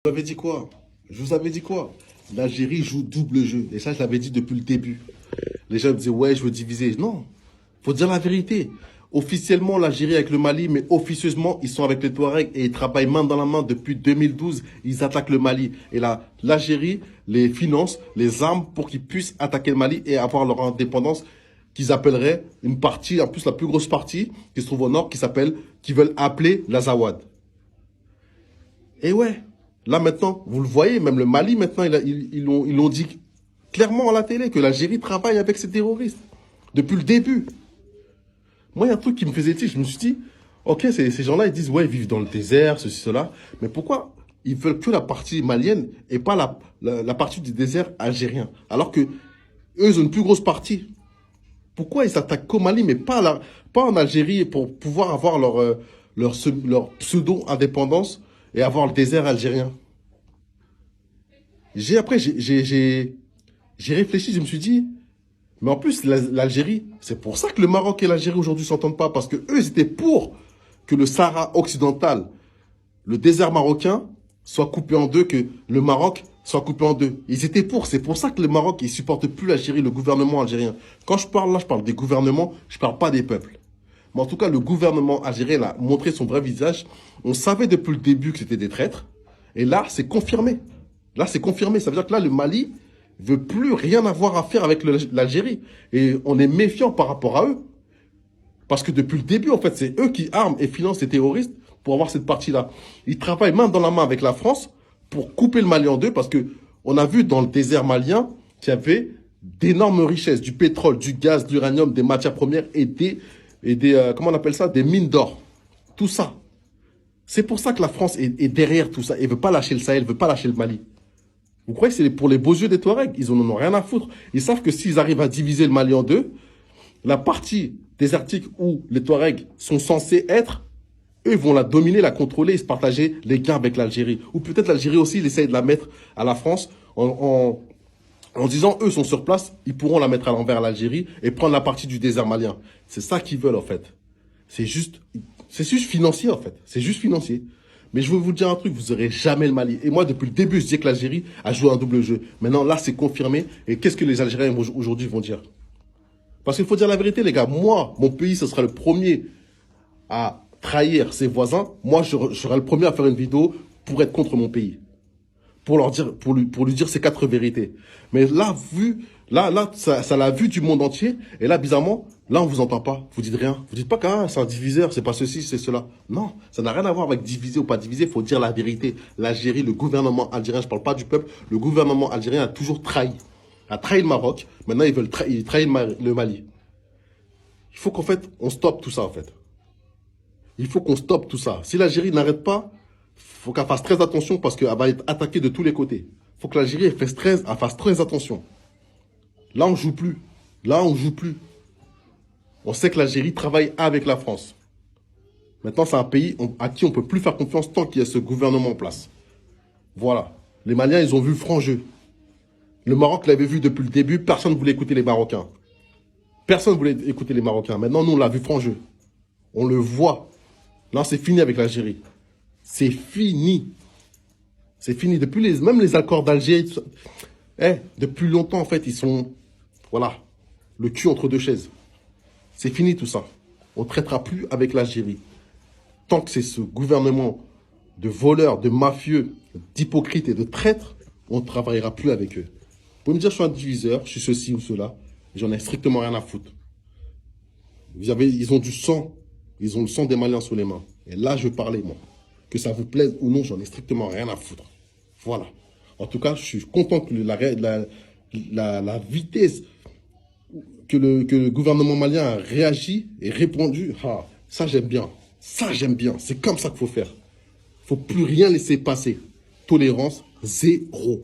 vous avais dit quoi? Je vous avais dit quoi? L'Algérie joue double jeu. Et ça, je l'avais dit depuis le début. Les gens me disaient, ouais, je veux diviser. Non, faut dire la vérité. Officiellement, l'Algérie avec le Mali, mais officieusement, ils sont avec les Touaregs et ils travaillent main dans la main depuis 2012. Ils attaquent le Mali. Et là, l'Algérie les finance, les armes pour qu'ils puissent attaquer le Mali et avoir leur indépendance qu'ils appelleraient une partie, en plus la plus grosse partie, qui se trouve au nord, qui veulent appeler l'Azawad. Et ouais, là maintenant, vous le voyez, même le Mali, maintenant, ils l'ont dit clairement à la télé que l'Algérie travaille avec ces terroristes. Depuis le début. Moi, il y a un truc qui me faisait tilt. Je me suis dit, ok, ces gens-là, ils disent, ouais, ils vivent dans le désert, ceci, cela. Mais pourquoi ils veulent que la partie malienne et pas la partie du désert algérien? Alors que eux, ils ont une plus grosse partie. Pourquoi ils s'attaquent qu'au Mali, mais pas en Algérie pour pouvoir avoir leur pseudo-indépendance et avoir le désert algérien? Après, j'ai réfléchi, je me suis dit, mais en plus, l'Algérie, c'est pour ça que le Maroc et l'Algérie aujourd'hui s'entendent pas, parce que eux, ils étaient pour que le Sahara occidental, le désert marocain, soit coupé en deux, que le Maroc soit coupé en deux. Ils étaient pour. C'est pour ça que le Maroc, il supporte plus l'Algérie, le gouvernement algérien. Quand je parle là, je parle des gouvernements, je parle pas des peuples. Mais en tout cas, le gouvernement algérien a montré son vrai visage. On savait depuis le début que c'était des traîtres. Et là, c'est confirmé. Là, c'est confirmé. Ça veut dire que là, le Mali veut plus rien avoir à faire avec l'Algérie. Et on est méfiant par rapport à eux. Parce que depuis le début, en fait, c'est eux qui arment et financent les terroristes pour avoir cette partie-là. Ils travaillent main dans la main avec la France pour couper le Mali en deux, parce que on a vu dans le désert malien qu'il y avait d'énormes richesses, du pétrole, du gaz, de l'uranium, des matières premières et des comment on appelle ça, des mines d'or. Tout ça. C'est pour ça que la France est derrière tout ça et veut pas lâcher le Sahel, veut pas lâcher le Mali. Vous croyez que c'est pour les beaux yeux des Touaregs? Ils en ont rien à foutre. Ils savent que s'ils arrivent à diviser le Mali en deux, la partie désertique où les Touaregs sont censés être, eux vont la dominer, la contrôler et se partager les gains avec l'Algérie. Ou peut-être l'Algérie aussi, il essaye de la mettre à la France en disant, eux sont sur place, ils pourront la mettre à l'envers à l'Algérie et prendre la partie du désert malien. C'est ça qu'ils veulent en fait. C'est juste financier en fait. C'est juste financier. Mais je veux vous dire un truc, vous n'aurez jamais le Mali. Et moi, depuis le début, je disais que l'Algérie a joué un double jeu. Maintenant, là, c'est confirmé. Et qu'est-ce que les Algériens aujourd'hui vont dire? Parce qu'il faut dire la vérité, les gars. Moi, mon pays, ce sera le premier à trahir ses voisins. Moi, je serai le premier à faire une vidéo pour être contre mon pays. Pour lui dire ces 4 vérités. Mais là, ça l'a vu du monde entier. Et là, bizarrement, là, on vous entend pas. Vous dites rien. Vous dites pas qu'un c'est un diviseur, c'est pas ceci, c'est cela. Non, ça n'a rien à voir avec diviser ou pas diviser. Il faut dire la vérité. L'Algérie, le gouvernement algérien, je parle pas du peuple, le gouvernement algérien a toujours trahi. A trahi le Maroc. Maintenant, ils trahissent le Mali. Il faut qu'en fait, on stoppe tout ça, en fait. Il faut qu'on stoppe tout ça. Si l'Algérie n'arrête pas, faut qu'elle fasse très attention parce qu'elle va être attaquée de tous les côtés. Faut que l'Algérie fasse très attention. Là, on joue plus. Là, on joue plus. On sait que l'Algérie travaille avec la France. Maintenant, c'est un pays à qui on peut plus faire confiance tant qu'il y a ce gouvernement en place. Voilà. Les Maliens, ils ont vu le franc jeu. Le Maroc l'avait vu depuis le début. Personne ne voulait écouter les Marocains. Personne ne voulait écouter les Marocains. Maintenant, nous, on l'a vu franc jeu. On le voit. Là, c'est fini avec l'Algérie. C'est fini. C'est fini. Même les accords d'Alger, depuis longtemps, en fait, ils sont, voilà, le cul entre deux chaises. C'est fini tout ça. On ne traitera plus avec l'Algérie. Tant que c'est ce gouvernement de voleurs, de mafieux, d'hypocrites et de traîtres, on ne travaillera plus avec eux. Vous pouvez me dire, je suis un diviseur, je suis ceci ou cela. J'en ai strictement rien à foutre. Ils ont du sang. Ils ont le sang des Maliens sous les mains. Et là, je parlais, moi. Que ça vous plaise ou non, j'en ai strictement rien à foutre. Voilà. En tout cas, je suis content que la vitesse que le gouvernement malien a réagi et répondu, ça j'aime bien. Ça j'aime bien. C'est comme ça qu'il faut faire. Il ne faut plus rien laisser passer. Tolérance zéro.